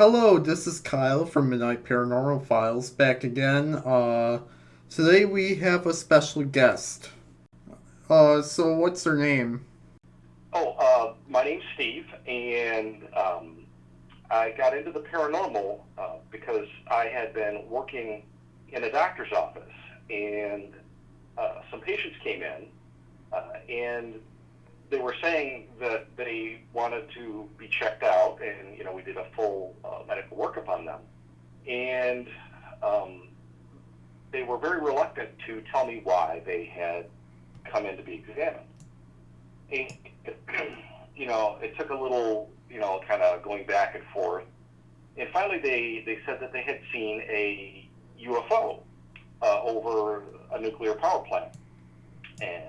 Hello, this is Kyle from Midnight Paranormal Files back again. Today we have a special guest. So what's her name? My name's Steve, and I got into the paranormal because I had been working in a doctor's office, and some patients came in, and they were saying that they wanted to be checked out, and we did a full medical workup on them, and um, they were very reluctant to tell me why they had come in to be examined. And, it took a little, kind of going back and forth. And finally, they said that they had seen a UFO over a nuclear power plant. And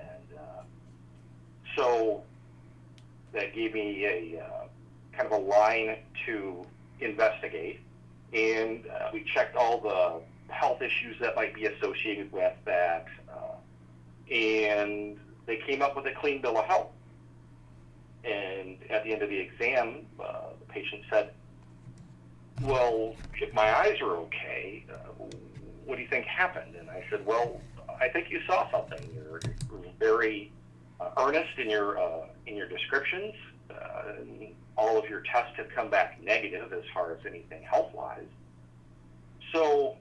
so that gave me a kind of a line to investigate. And we checked all the health issues that might be associated with that. And they came up with a clean bill of health. And at the end of the exam, the patient said, well, if my eyes are okay, what do you think happened? And I said, well, I think you saw something. You're very earnest in your descriptions. All of your tests have come back negative as far as anything health-wise. So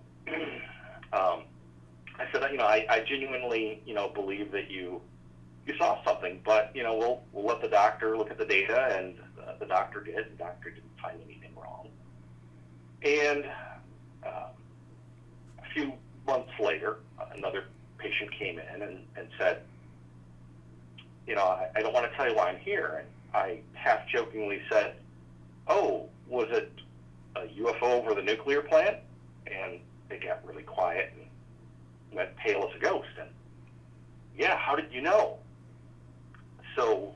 I said, I genuinely, believe that you saw something, but we'll let the doctor look at the data, and the doctor did. The doctor didn't find anything wrong. And a few months later, another patient came in and said, I don't want to tell you why I'm here. And I half jokingly said, oh, was it a UFO over the nuclear plant? And they got really quiet and went pale as a ghost. And yeah, how did you know? So,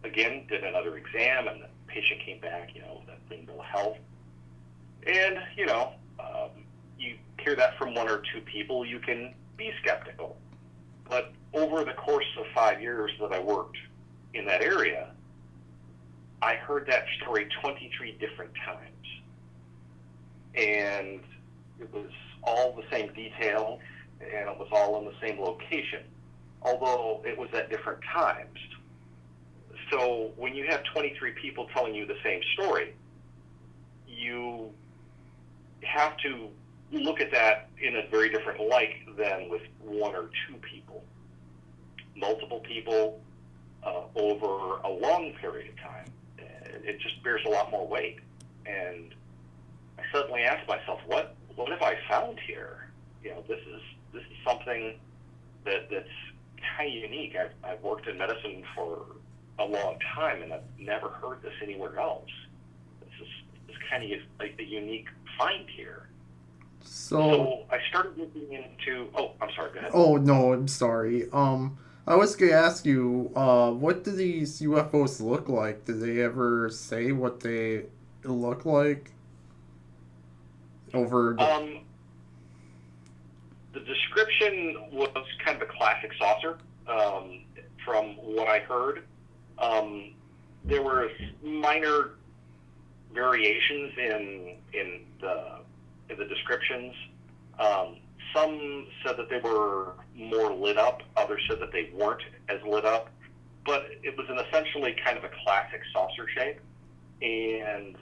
again, did another exam, and the patient came back, that clean bill of health. And, you hear that from one or two people, you can be skeptical. But over the course of 5 years that I worked in that area, I heard that story 23 different times. And it was all the same details, and it was all in the same location, although it was at different times. So when you have 23 people telling you the same story, you have to look at that in a very different light than with one or two people. Multiple people over a long period of time, it just bears a lot more weight. And I suddenly asked myself, what have I found here? This is something that's kind of unique. I've worked in medicine for a long time, and I've never heard this anywhere else. This kind of like a unique find here. So, So I started looking into. Oh, I'm sorry. Go ahead. oh no, I'm sorry. I was gonna ask you, what do these UFOs look like? Did they ever say what they look like over the? Um, the description was kind of a classic saucer, from what I heard. There were minor variations in the descriptions. Some said that they were more lit up. Others said that they weren't as lit up. But it was an essentially kind of a classic saucer shape, and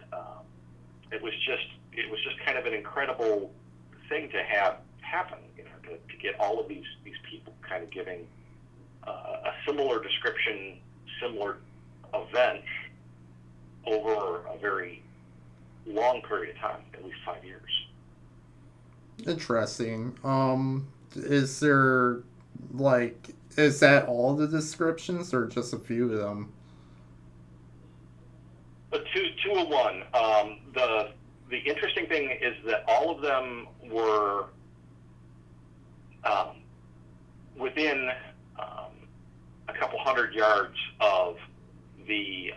it was just kind of an incredible thing to have happen. To get all of these people kind of giving a similar description, similar event over a very long period of time, at least 5 years. Interesting. Is there like is that all the descriptions or just a few of them? But two of one. The interesting thing is that all of them were within a couple hundred yards of the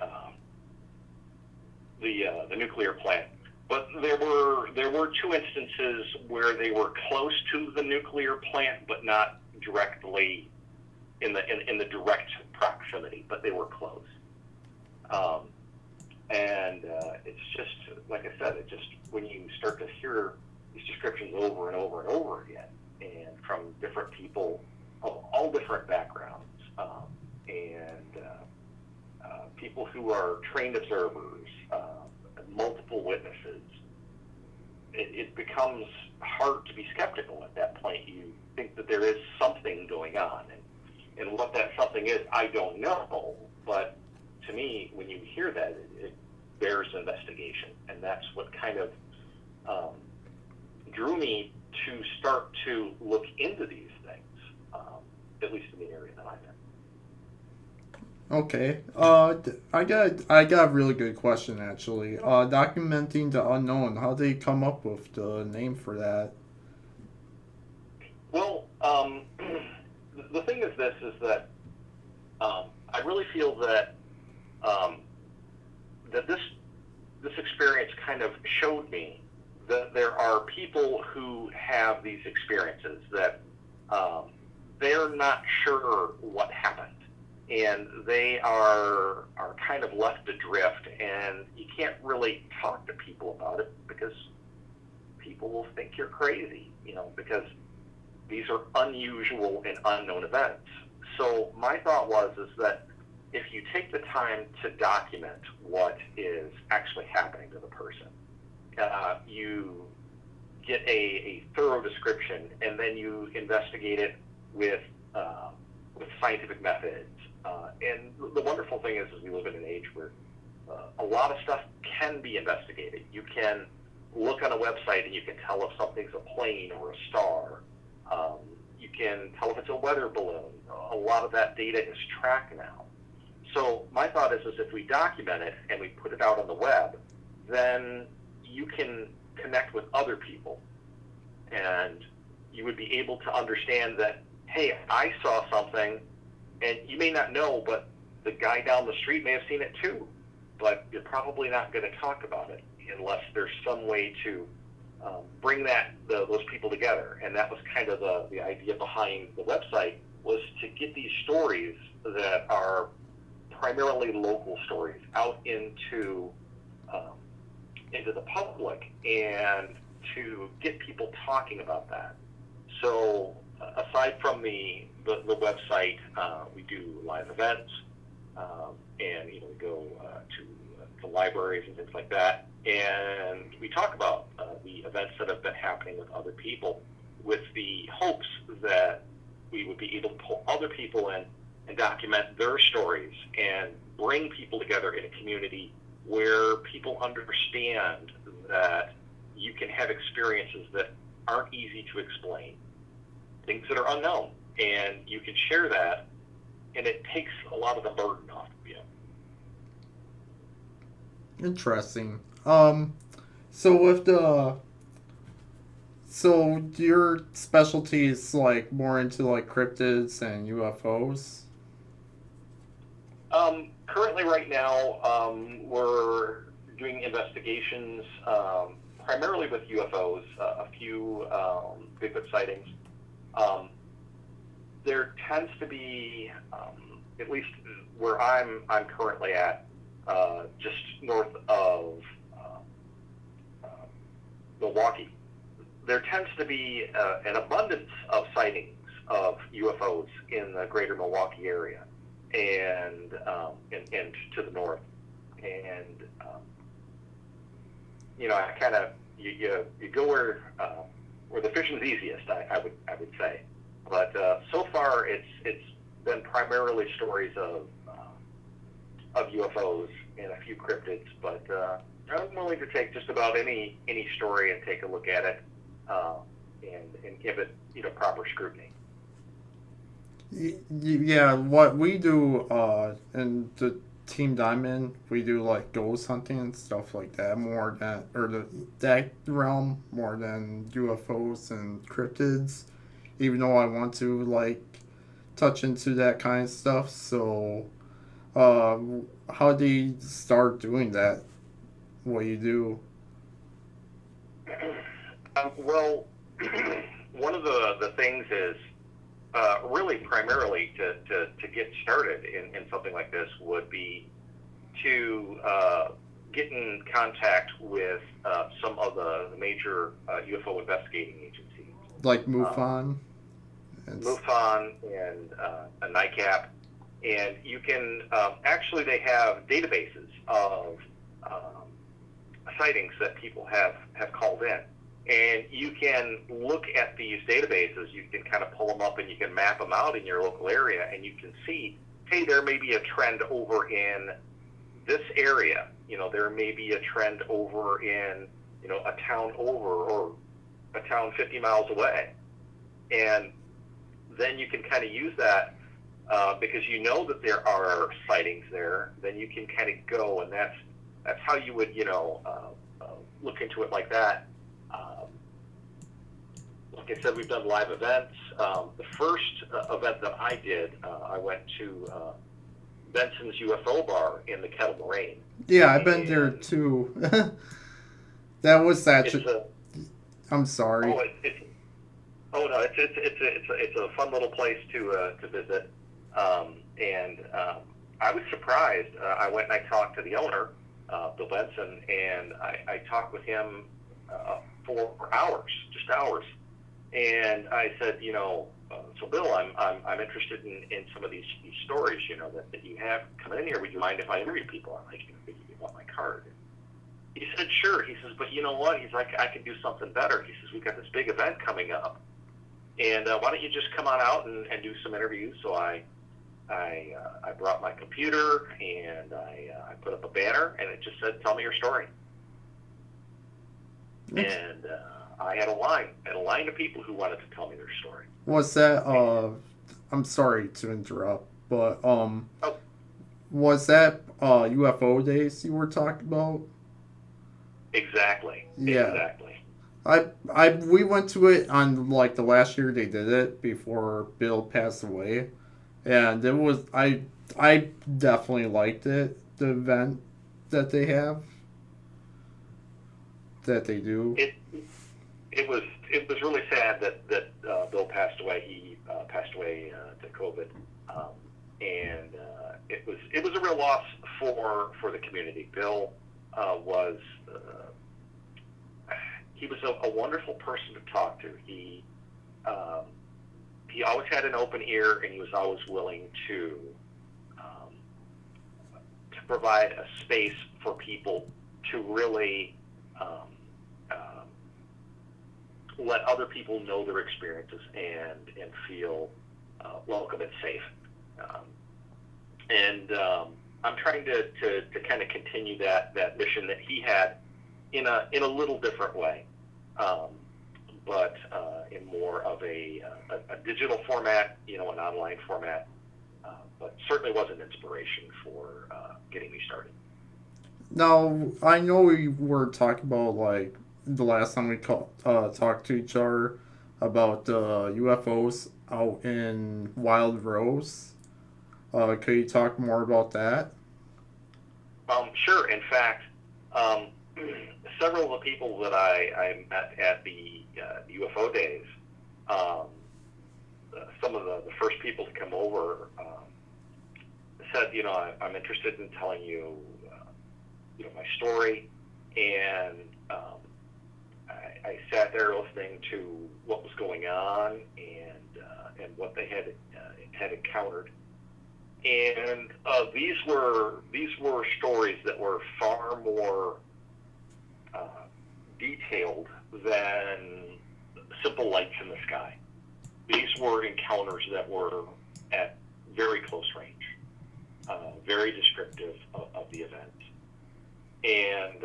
nuclear plant. But there were two instances where they were close to the nuclear plant, but not directly in the direct proximity, but they were close. And it's just like I said, it just, when you start to hear these descriptions over and over and over again, and from different people of all different backgrounds, and people who are trained observers, multiple witnesses, it becomes hard to be skeptical at that point. You think that there is something going on, and what that something is, I don't know, but to me, when you hear that, it bears investigation, and that's what kind of drew me to start to look into these things, at least in the area that I'm in. Okay. I got a really good question actually. Documenting the unknown. How did you come up with the name for that? Well, the thing is this, is that I really feel that that this experience kind of showed me that there are people who have these experiences that they're not sure what happened, and they are kind of left adrift, and you can't really talk to people about it because people will think you're crazy, because these are unusual and unknown events. So my thought is that if you take the time to document what is actually happening to the person, you get a thorough description, and then you investigate it with scientific methods. And the wonderful thing is we live in an age where a lot of stuff can be investigated. You can look on a website and you can tell if something's a plane or a star. You can tell if it's a weather balloon. A lot of that data is tracked now. So my thought is if we document it and we put it out on the web, then you can connect with other people, and you would be able to understand that, hey, I saw something, and you may not know, but the guy down the street may have seen it too, but you're probably not going to talk about it unless there's some way to bring those people together. And that was kind of the idea behind the website, was to get these stories that are primarily local stories out into the public, and to get people talking about that. So aside from the website, we do live events, and we go to libraries and things like that, and we talk about the events that have been happening with other people, with the hopes that we would be able to pull other people in and document their stories and bring people together in a community where people understand that you can have experiences that aren't easy to explain, things that are unknown, and you can share that, and it takes a lot of the burden off of you. Interesting. So your specialty is like more into like cryptids and UFOs? Currently, right now, we're doing investigations primarily with UFOs, a few Bigfoot sightings. There tends to be, at least where I'm currently at, just north of Milwaukee, there tends to be an abundance of sightings of UFOs in the greater Milwaukee area, and to the north. And I kind of you go where the fishing's easiest, I would say. But so far, it's been primarily stories of UFOs and a few cryptids. But I'm willing to take just about any story and take a look at it, and give it proper scrutiny. Yeah, what we do in the Team Diamond, we do like ghost hunting and stuff like that, more than, or that realm, more than UFOs and cryptids, even though I want to like touch into that kind of stuff. So how do you start doing that, what you do? Well, one of the things is really primarily to get started in something like this would be to get in contact with some of the major UFO investigating agencies, Like MUFON. MUFON and a NICAP, and you can actually, they have databases of sightings that people have called in, and you can look at these databases. You can kind of pull them up and you can map them out in your local area, and you can see, hey, there may be a trend over in this area. You know, there may be a trend over in, you know, a town over, or a town 50 miles away. And then you can kind of use that because you know that there are sightings there. Then you can kind of go, and that's how you would, you know, look into it like that. Like I said, we've done live events. The first event that I did, I went to Benson's UFO bar in the Kettle Moraine. Yeah, I've been there too. That was actually. I'm sorry. Oh, no, it's a fun little place to visit, and I was surprised. I went and I talked to the owner, Bill Benson, and I talked with him for hours, just hours. And I said, you know, so Bill, I'm interested in some of these stories, you know, that you have coming in here. Would you mind if I interview people? I'm like, you want my card? He said, sure. He says, but you know what? He's like, I can do something better. He says, we've got this big event coming up, and why don't you just come on out and do some interviews? So I brought my computer, and I put up a banner, and it just said, tell me your story. And I had a line of people who wanted to tell me their story. Was that, I'm sorry to interrupt, but, was that, UFO days you were talking about? Exactly. Yeah. Exactly. We went to it on, like, the last year they did it, before Bill passed away, and it was, I definitely liked it, the event that they have, that they do. It was really sad that Bill passed away. He passed away to COVID, and it was a real loss for the community. Bill was a wonderful person to talk to. He always had an open ear, and he was always willing to provide a space for people to really let other people know their experiences and feel welcome and safe. I'm trying to kind of continue that mission that he had in a little different way, but in more of a digital format, you know, an online format. But certainly was an inspiration for getting me started. Now, I know we were talking about, like, the last time we talked to each other about UFOs out in Wild Rose. Could you talk more about that? Sure. In fact, several of the people that I met at the UFO days, some of the first people to come over said, you know, I'm interested in telling you, you know, my story, and I sat there listening to what was going on and what they had encountered, and these were stories that were far more detailed than simple lights in the sky. These were encounters that were at very close range, very descriptive of the event, and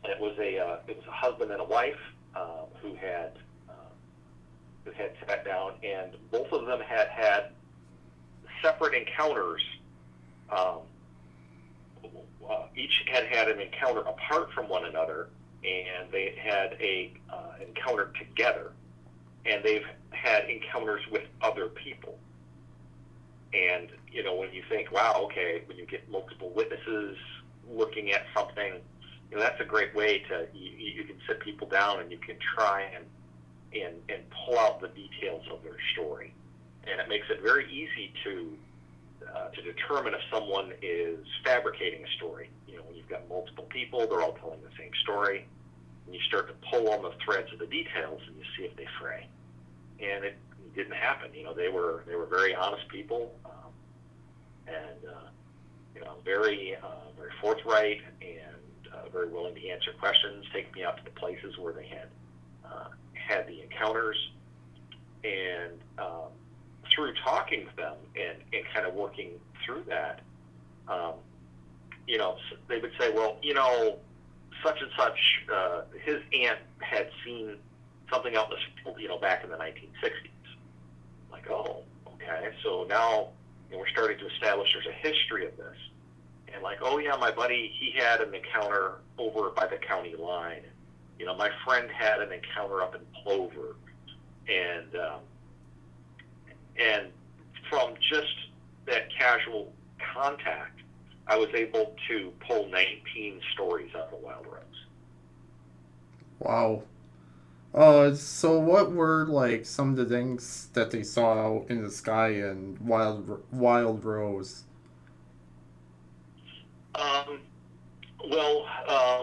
it was a husband and a wife who had sat down, and both of them had separate encounters. Each had an encounter apart from one another, and they had a encounter together, and they've had encounters with other people. And you know, when you think, wow, okay, when you get multiple witnesses looking at something, you know, that's a great way to you can sit people down and you can try and pull out the details of their story, and it makes it very easy to to determine if someone is fabricating a story. When you've got multiple people, they're all telling the same story, and you start to pull on the threads of the details, and you see if they fray. And it didn't happen. They were very honest people, and very very forthright, and very willing to answer questions, take me out to the places where they had the encounters, and through talking with them and kind of working through that, they would say, well, such and such, his aunt had seen something out in the field, back in the 1960s. Like, oh, okay, so now we're starting to establish there's a history of this. And like, oh yeah, my buddy, he had an encounter over by the county line. My friend had an encounter up in Plover, and from just that casual contact, I was able to pull 19 stories out of the Wild Rose. Wow. So what were like some of the things that they saw out in the sky in Wild Rose?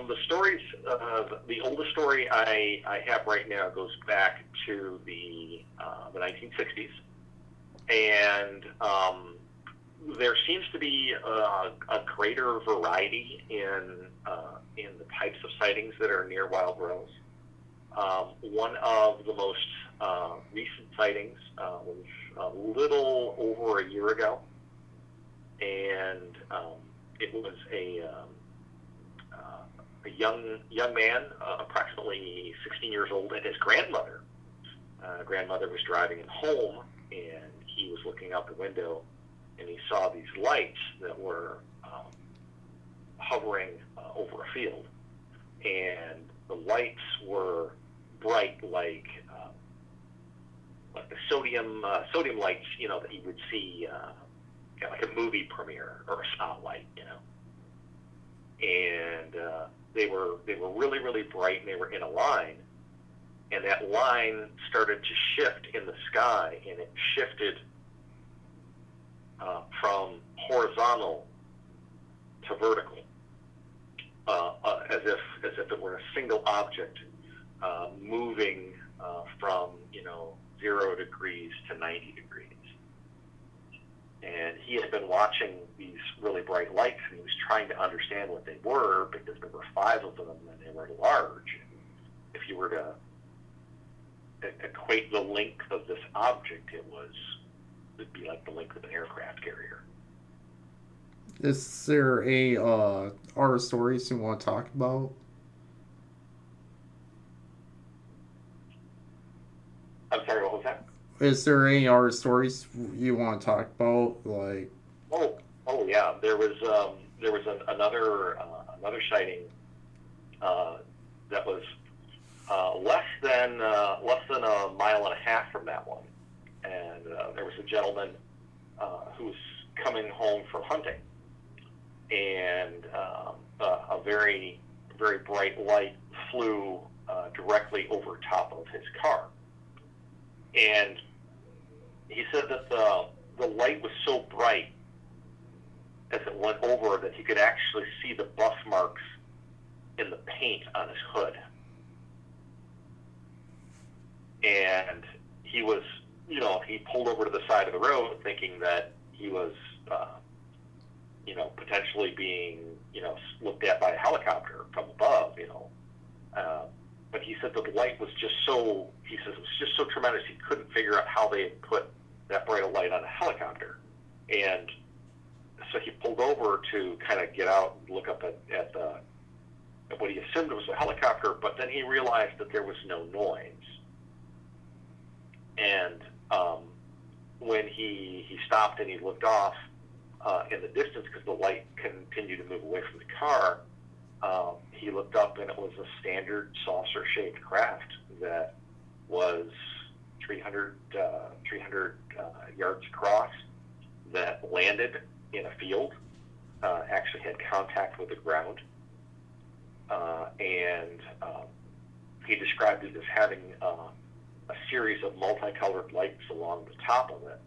The stories, the oldest story I have right now goes back to the 1960s, and there seems to be a greater variety in the types of sightings that are near Wild Rose. One of the most recent sightings was a little over a year ago, and it was a young man, approximately 16 years old, and his grandmother. Grandmother was driving him home, and he was looking out the window, and he saw these lights that were hovering over a field, and the lights were bright like the sodium lights, that you would see like a movie premiere or a spotlight, and they were really, really bright, and they were in a line, and that line started to shift in the sky, and it shifted from horizontal to vertical, as if it were a single object moving from 0 degrees to 90 degrees. And he had been watching these really bright lights, and he was trying to understand what they were, because there were 5 of them, and they were large. If you were to equate the length of this object, it'd be like the length of an aircraft carrier. Is there a our stories you want to talk about? I'm sorry, what was that? Is there any other stories you want to talk about? Like, oh yeah, there was another sighting that was less than a mile and a half from that one, and there was a gentleman who was coming home from hunting, and a very, very bright light flew directly over top of his car. And he said that the light was so bright as it went over that he could actually see the buff marks in the paint on his hood. And he was, he pulled over to the side of the road thinking that he was, potentially being, looked at by a helicopter from above, but he said that the light was just so, he says it was just so tremendous he couldn't figure out how they had put that bright light on a helicopter. And so he pulled over to kind of get out and look up at what he assumed was a helicopter, but then he realized that there was no noise. And when he stopped and he looked off in the distance, because the light continued to move away from the car, he looked up, and it was a standard saucer-shaped craft that was 300 yards across, that landed in a field, actually had contact with the ground, and he described it as having a series of multicolored lights along the top of it.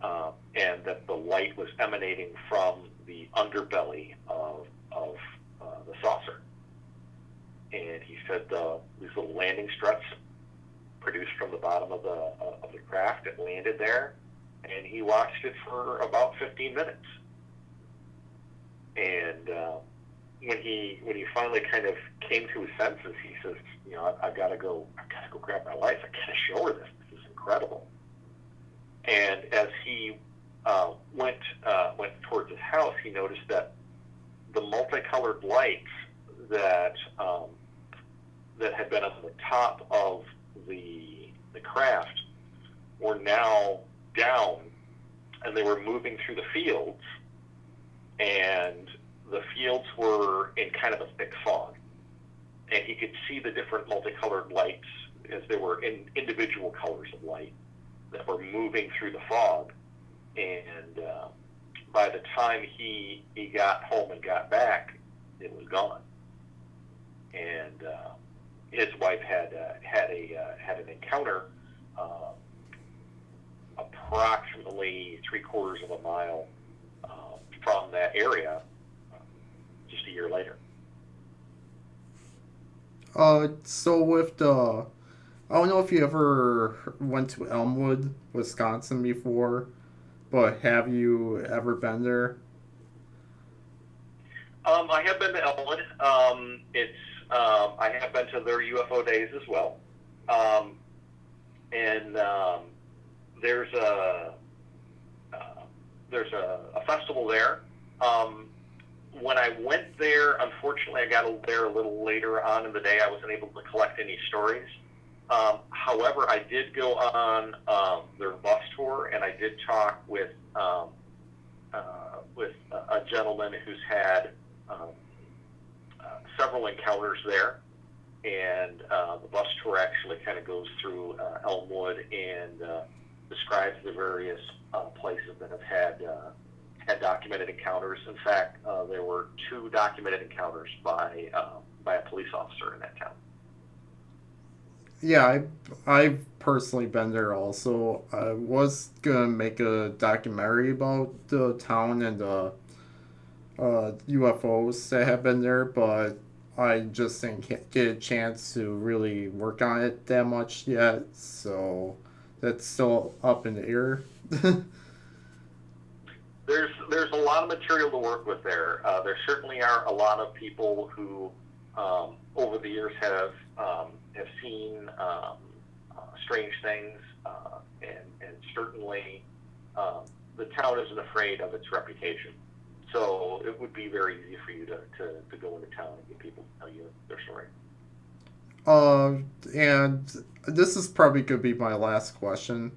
and that the light was emanating from the underbelly of the saucer. And he said these little landing struts produced from the bottom of the craft. It landed there, and he watched it for about 15 minutes. And when he finally kind of came to his senses, he says, you know, I've got to go grab my wife. I got to show her this. This is incredible. And as he went towards his house, he noticed that the multicolored lights that had been on the top of the craft were now down, and they were moving through the fields, and the fields were in kind of a thick fog, and he could see the different multicolored lights as they were in individual colors of light that were moving through the fog. And by the time he got home and got back, it was gone. And his wife had an encounter approximately 3/4 of a mile from that area just a year later. So with the, I don't know if you ever went to Elmwood, Wisconsin before, but have you ever been there? I have been to Elmwood. I have been to their UFO days as well. And there's a festival there. When I went there, unfortunately, I got there a little later on in the day. I wasn't able to collect any stories. However, I did go on their bus tour, and I did talk with a gentleman who's had several encounters there. And the bus tour actually kind of goes through Elmwood and describes the various places that have had documented encounters. In fact, there were 2 documented encounters by a police officer in that town. Yeah, I've personally been there also. I was gonna make a documentary about the town and the UFOs that have been there, but I just didn't get a chance to really work on it that much yet, so that's still up in the air. There's a lot of material to work with there. There certainly are a lot of people who over the years have seen strange things, and certainly the town isn't afraid of its reputation. So it would be very easy for you to go into town and get people to tell you their story. And this is probably going to be my last question,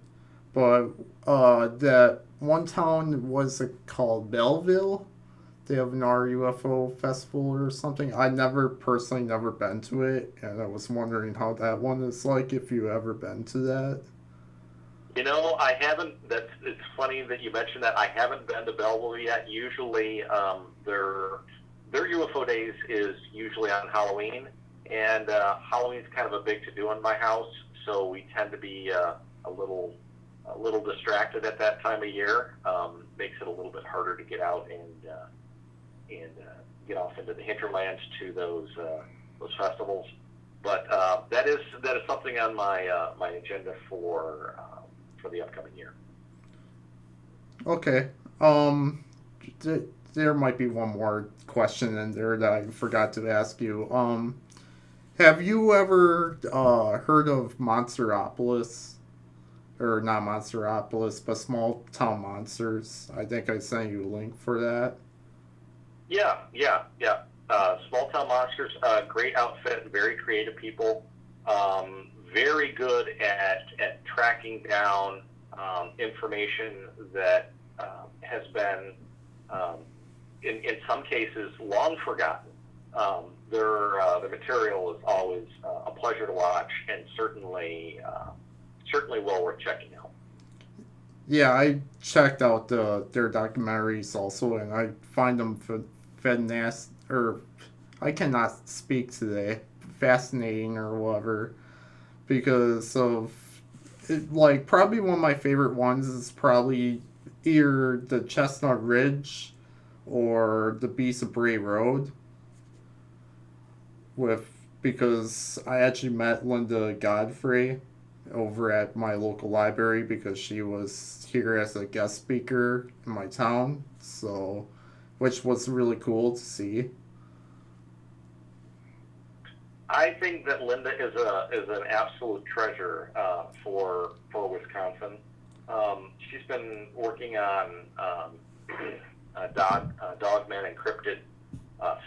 but that one town, was it called Belleville? They have an UFO festival or something. I personally never been to it, and I was wondering how that one is like, if you ever been to that. You know, I haven't. It's funny that you mentioned that. I haven't been to Belleville yet. Usually, their UFO days is usually on Halloween, and Halloween's kind of a big to-do in my house, so we tend to be a little distracted at that time of year. Makes it a little bit harder to get out and get off into the hinterlands to those festivals. But that is something on my agenda for the upcoming year. Okay. There might be one more question in there that I forgot to ask you. Have you ever heard of Monsteropolis? Or not Monsteropolis, but Small Town Monsters? I think I sent you a link for that. Yeah. Small Town Monsters, great outfit, very creative people, very good at tracking down information that has been, in some cases, long forgotten. Their material is always a pleasure to watch, and certainly well worth checking out. Yeah, I checked out their documentaries also, and I find them I cannot speak today, fascinating or whatever, because of, like, probably one of my favorite ones is probably either the Chestnut Ridge or the Beast of Bray Road with because I actually met Linda Godfrey over at my local library because she was here as a guest speaker in my town. So, which was really cool to see. I think that Linda is an absolute treasure for Wisconsin. She's been working on dogman and cryptid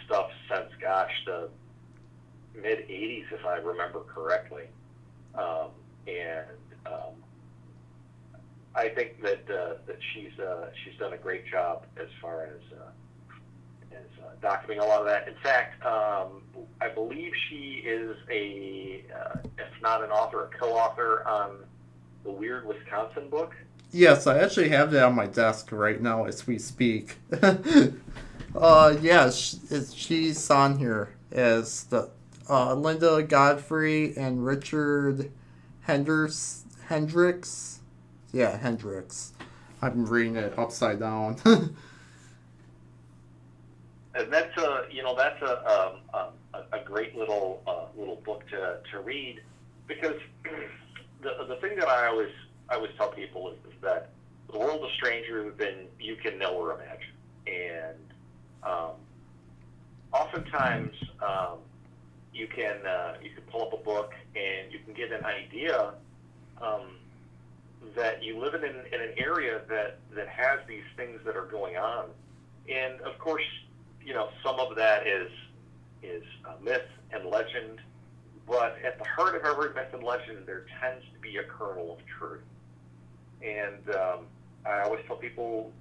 stuff since, gosh, the mid '80s, if I remember correctly. And I think that she's done a great job as far as documenting a lot of that. In fact, I believe she is if not an author, a co-author on the Weird Wisconsin book. Yes, I actually have that on my desk right now as we speak. Yeah, she's on here as the Linda Godfrey and Richard Hendricks. Yeah, Hendricks. I'm reading it upside down. And that's a great little book to read, because the thing that I always tell people is that the world is stranger than you can know or imagine, and oftentimes you can pull up a book and you can get an idea that you live in an area that has these things that are going on, and of course, some of that is myth and legend, but at the heart of every myth and legend, there tends to be a kernel of truth. And I always tell people,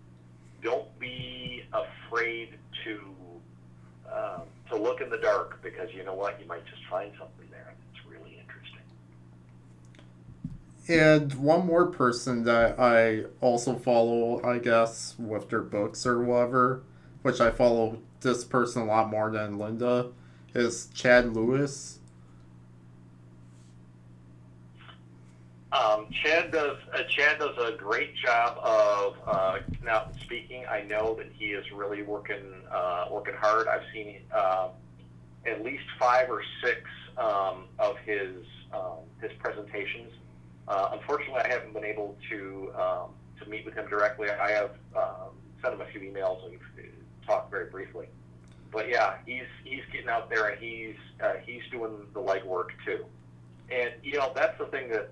don't be afraid to look in the dark, because you know what, you might just find something there that's really interesting. And one more person that I also follow, I guess, with their books or whatever, which I follow this person a lot more than Linda, is Chad Lewis. Chad does a great job of now speaking. I know that he is really working hard. I've seen at least 5 or 6 of his presentations. Unfortunately, I haven't been able to meet with him directly. I have sent him a few emails and we've talked very briefly. But yeah, he's getting out there and he's doing the legwork too. And that's the thing, that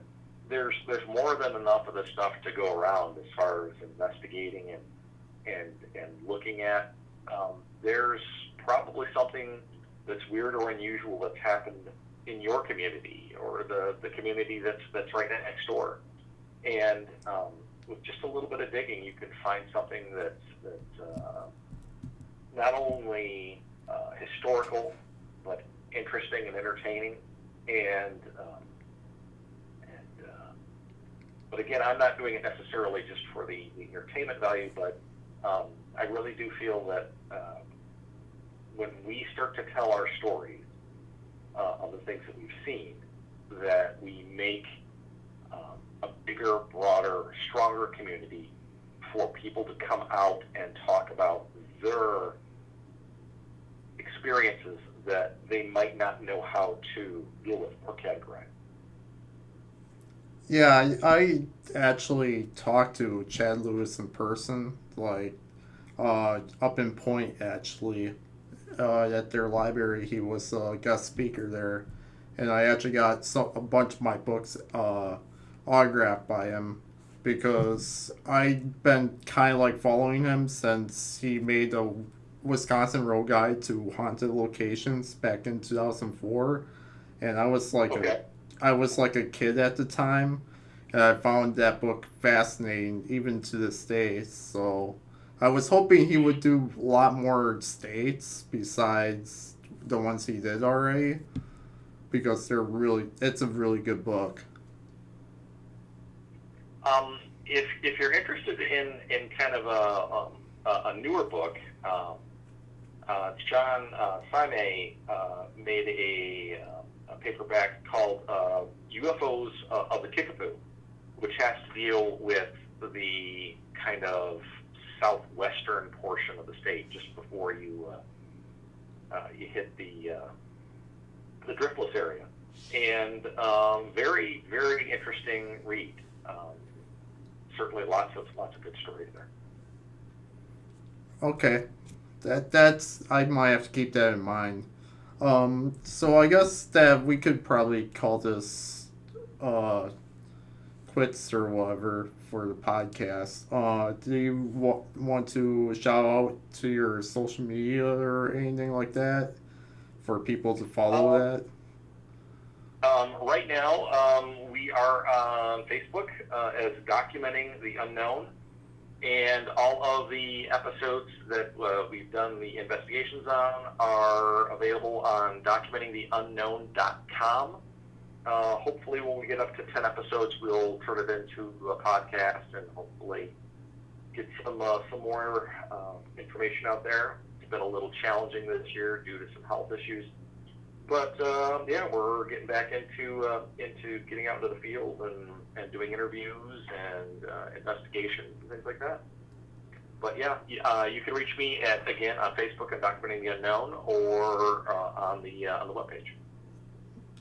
there's more than enough of this stuff to go around as far as investigating and looking at. There's probably something that's weird or unusual that's happened in your community or the community that's right next door. And with just a little bit of digging, you can find something that's not only historical, but interesting and entertaining. But again, I'm not doing it necessarily just for the entertainment value, but I really do feel that when we start to tell our stories of the things that we've seen, that we make a bigger, broader, stronger community for people to come out and talk about their experiences that they might not know how to deal with or categorize. Yeah, I actually talked to Chad Lewis in person, like up in Point, actually, at their library. He was a guest speaker there, and I actually got a bunch of my books autographed by him because I've been kind of like following him since he made a Wisconsin Road Guide to Haunted Locations back in 2004, and I was like a kid at the time, and I found that book fascinating even to this day. So I was hoping he would do a lot more states besides the ones he did already, because it's a really good book. If you're interested in kind of a newer book, John Simay made a paperback called UFOs of the Kickapoo, which has to deal with the kind of southwestern portion of the state, just before you hit the driftless area, and very, very interesting read. Certainly, lots of good stories there. Okay, that's I might have to keep that in mind. So I guess that we could probably call this quits or whatever for the podcast. Do you want to shout out to your social media or anything like that for people to follow that? Right now, we are on Facebook as Documenting the Unknown, and all of the episodes that we've done the investigations on are available on documentingtheunknown.com. Hopefully, when we get up to 10 episodes, we'll turn it into a podcast and hopefully get some more information out there. It's been a little challenging this year due to some health issues. But yeah, we're getting back into getting out into the field and doing interviews and investigations and things like that. But yeah, you can reach me again on Facebook at Documenting the Unknown or on the webpage.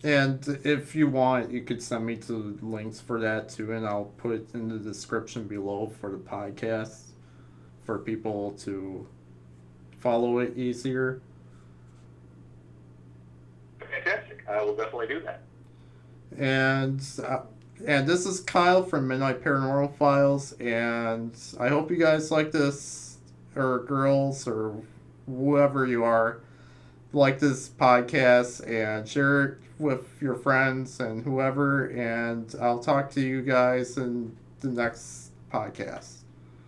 And if you want, you could send me to links for that too, and I'll put it in the description below for the podcast for people to follow it easier. Fantastic. I will definitely do that. And this is Kyle from Midnight Paranormal Files, and I hope you guys like this, or girls, or whoever you are, like this podcast, and share it with your friends and whoever, and I'll talk to you guys in the next podcast.